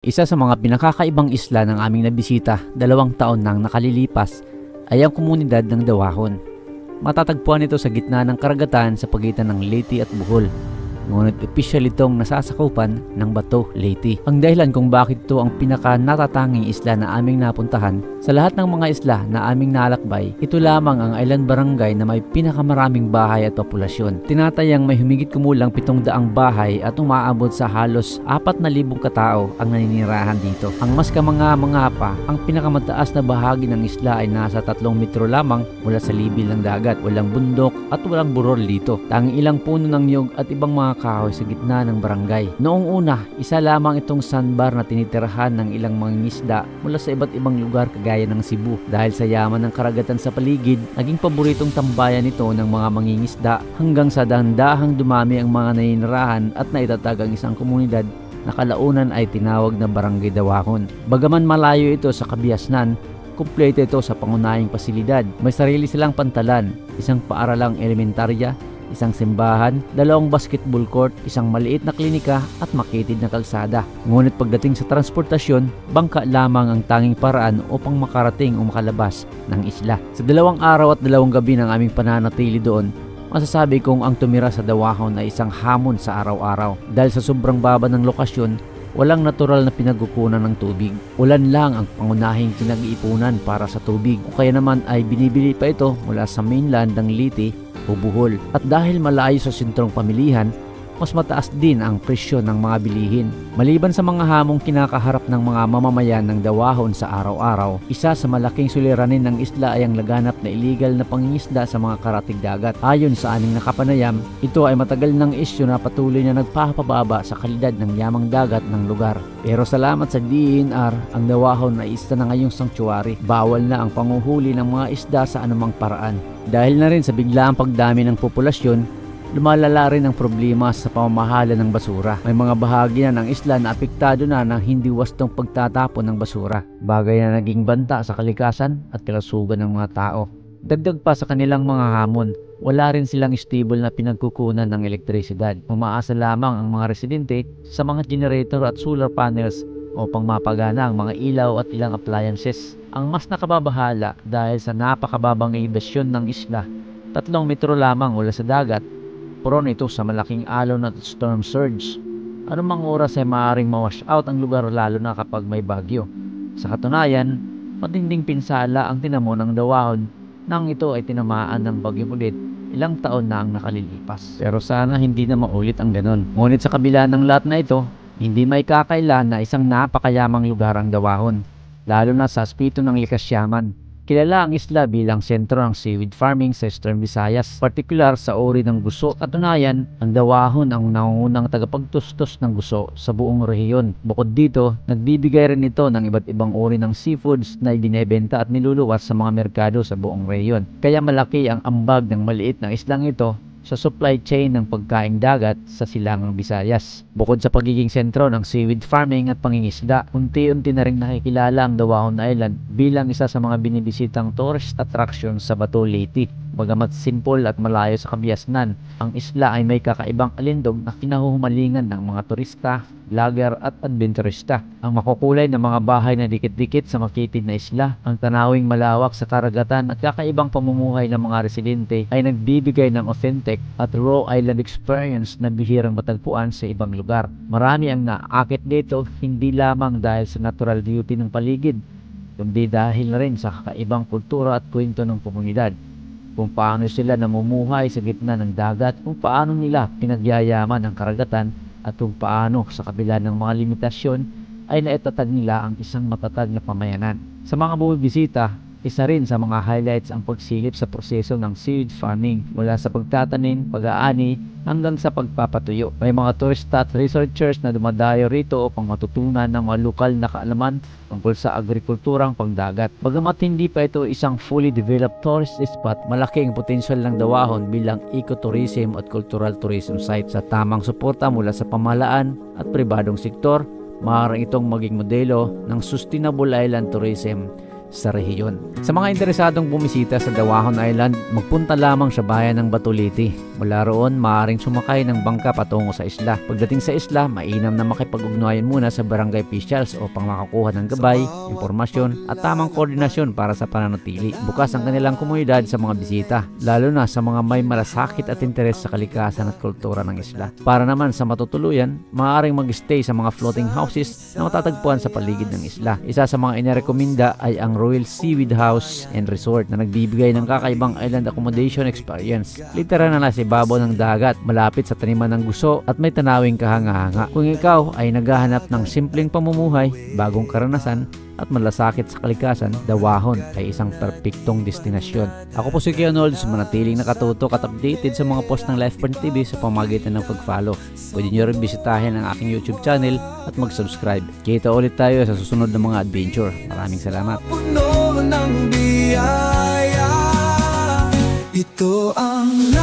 Isa sa mga pinakakaibang isla ng aming nabisita 2 taon nang nakalilipas ay ang komunidad ng Dawahon. Matatagpuan ito sa gitna ng karagatan sa pagitan ng Leyte at Bohol. Ngunit opisyal itong nasasakupan ng Bato, Leyte. Ang dahilan kung bakit ito ang pinaka-natatanging isla na aming napuntahan, sa lahat ng mga isla na aming nalakbay, ito lamang ang island barangay na may pinakamaraming bahay at populasyon. Tinatayang may humigit kumulang 700 bahay at umaabot sa halos 4,000 katao ang naninirahan dito. Ang mas kamanga-manga pa, ang pinakamataas na bahagi ng isla ay nasa 3 metro lamang mula sa libil ng dagat. Walang bundok at walang burol dito. Tanging ilang puno ng niyog at ibang mga kahoy sa gitna ng barangay. Noong una, isa lamang itong sandbar na tinitirahan ng ilang mangingisda mula sa iba't ibang lugar kagaya ng Cebu. Dahil sa yaman ng karagatan sa paligid, naging paboritong tambayan ito ng mga mangingisda hanggang sa dahan-dahang dumami ang mga naninirahan at naitatag ang isang komunidad na kalaunan ay tinawag na Barangay Dawahon. Bagaman malayo ito sa Kabiasnan, kumpleto ito sa pangunahing pasilidad. May sarili silang pantalan, isang paaralang elementarya, isang simbahan, 2 basketball court, isang maliit na klinika at makitid na kalsada. Ngunit pagdating sa transportasyon, bangka lamang ang tanging paraan upang makarating o makalabas ng isla. Sa 2 araw at 2 gabi ng aming pananatili doon, masasabi kong ang tumira sa Dawahon ay isang hamon sa araw-araw. Dahil sa sobrang baba ng lokasyon, walang natural na pinagkukunan ng tubig. Ulan lang ang pangunahing pinag-iipunan para sa tubig, o kaya naman ay binibili pa ito mula sa mainland ng Leyte o Bohol. At dahil malayo sa sentrong pamilihan, mas mataas din ang presyo ng mga bilihin. Maliban sa mga hamong kinakaharap ng mga mamamayan ng Dawahon sa araw-araw, isa sa malaking suliranin ng isla ay ang laganap na illegal na pangingisda sa mga karatig dagat. Ayon sa aming nakapanayam, ito ay matagal ng isyu na patuloy na nagpapababa sa kalidad ng yamang dagat ng lugar. Pero salamat sa DENR, ang Dawahon ay isa na ngayong sanctuary. Bawal na ang panguhuli ng mga isda sa anumang paraan. Dahil na rin sa biglaang pagdami ng populasyon, lumalala rin ang problema sa pamamahala ng basura. May mga bahagi na ng isla na apektado na ng hindi wastong pagtatapon ng basura, bagay na naging banta sa kalikasan at kalusugan ng mga tao. Dagdag pa sa kanilang mga hamon, wala rin silang stable na pinagkukunan ng elektrisidad. Umaasa lamang ang mga residente sa mga generator at solar panels upang mapagana ang mga ilaw at ilang appliances. Ang mas nakababahala dahil sa napakababang elevasyon ng isla, 3 metro lamang mula sa dagat, prone ito sa malaking alon at storm surge. Anumang oras ay maaaring ma-wash out ang lugar, lalo na kapag may bagyo. Sa katunayan, matinding pinsala ang tinamo ng Dawahon nang ito ay tinamaan ng bagyo ulit ilang taon na ang nakalilipas. Pero sana hindi na maulit ang ganon. Ngunit sa kabila ng lahat na ito, hindi may kakailan na isang napakayamang lugar ang Dawahon, lalo na sa aspeto ng likas yaman. Kilala ang isla bilang sentro ng seaweed farming sa Eastern Visayas, partikular sa uri ng guso. Katunayan, ang Dawahon ang nangungunang tagapagtustos ng guso sa buong rehiyon. Bukod dito, nagbibigay rin ito ng iba't ibang uri ng seafoods na ibinebenta at niluluwas sa mga merkado sa buong rehiyon. Kaya malaki ang ambag ng maliit na islang ito sa supply chain ng pagkaing dagat sa silangang Visayas. Bukod sa pagiging sentro ng seaweed farming at pangingisda, unti-unti na rin nakikilala ang Dawahon Island bilang isa sa mga binibisitang tourist attraction sa Bato, Leyte. Bagamat simple at malayo sa Kabiasnan, ang isla ay may kakaibang alindog na kinahuhumalingan ng mga turista, vlogger at adventurista. Ang makukulay na mga bahay na dikit-dikit sa makitid na isla, ang tanawing malawak sa karagatan at kakaibang pamumuhay ng mga residente ay nagbibigay ng authentic at raw island experience na bihirang matagpuan sa ibang lugar. Marami ang naakit dito hindi lamang dahil sa natural beauty ng paligid, kundi dahil na rin sa kakaibang kultura at kwento ng komunidad. Kung paano sila namumuhay sa gitna ng dagat, kung paano nila pinagyayaman ang karagatan, at kung paano sa kabila ng mga limitasyon ay naitatag nila ang isang matatag na pamayanan. Sa mga bumibisita, isa rin sa mga highlights ang pagsilip sa proseso ng seaweed farming, mula sa pagtatanim, pag-aani, hanggang sa pagpapatuyo. May mga tourista at researchers na dumadayo rito upang matutunan ng mga lokal na kaalaman tungkol sa agrikulturang pangdagat. Bagamat hindi pa ito isang fully developed tourist spot, malaki ang potensyal ng Dawahon bilang ecotourism at cultural tourism site. Sa tamang suporta mula sa pamahalaan at pribadong sektor, maaaring itong maging modelo ng sustainable island tourism. sa rehiyon. Sa mga interesadong bumisita sa Dawahon Island, magpunta lamang sa bayan ng Batuliti. Mula roon, maaaring sumakay ng bangka patungo sa isla. Pagdating sa isla, mainam na makipag-ugnayan muna sa barangay officials upang makakuha ng gabay, impormasyon at tamang koordinasyon para sa pananatili. Bukas ang kanilang komunidad sa mga bisita, lalo na sa mga may malasakit at interes sa kalikasan at kultura ng isla. Para naman sa matutuluyan, maaaring mag-stay sa mga floating houses na matatagpuan sa paligid ng isla. Isa sa mga inirekomenda ay ang Royal Seaweed House and Resort na nagbibigay ng kakaibang island accommodation experience. Literal na nasa ibabaw ng dagat, malapit sa taniman ng guso at may tanawing kahanga-hanga. Kung ikaw ay naghahanap ng simpleng pamumuhay, bagong karanasan at malasakit sa kalikasan, Dawahon ay isang perpektong destinasyon. Ako po si Keon Olds, manatiling nakatutok at updated sa mga post ng Lifeburn TV sa pamamagitan ng pag-follow. Pwede nyo rin bisitahin ang aking YouTube channel at mag-subscribe. Kita ulit tayo sa susunod na mga adventure. Maraming salamat. Puno ng biyaya, ito ang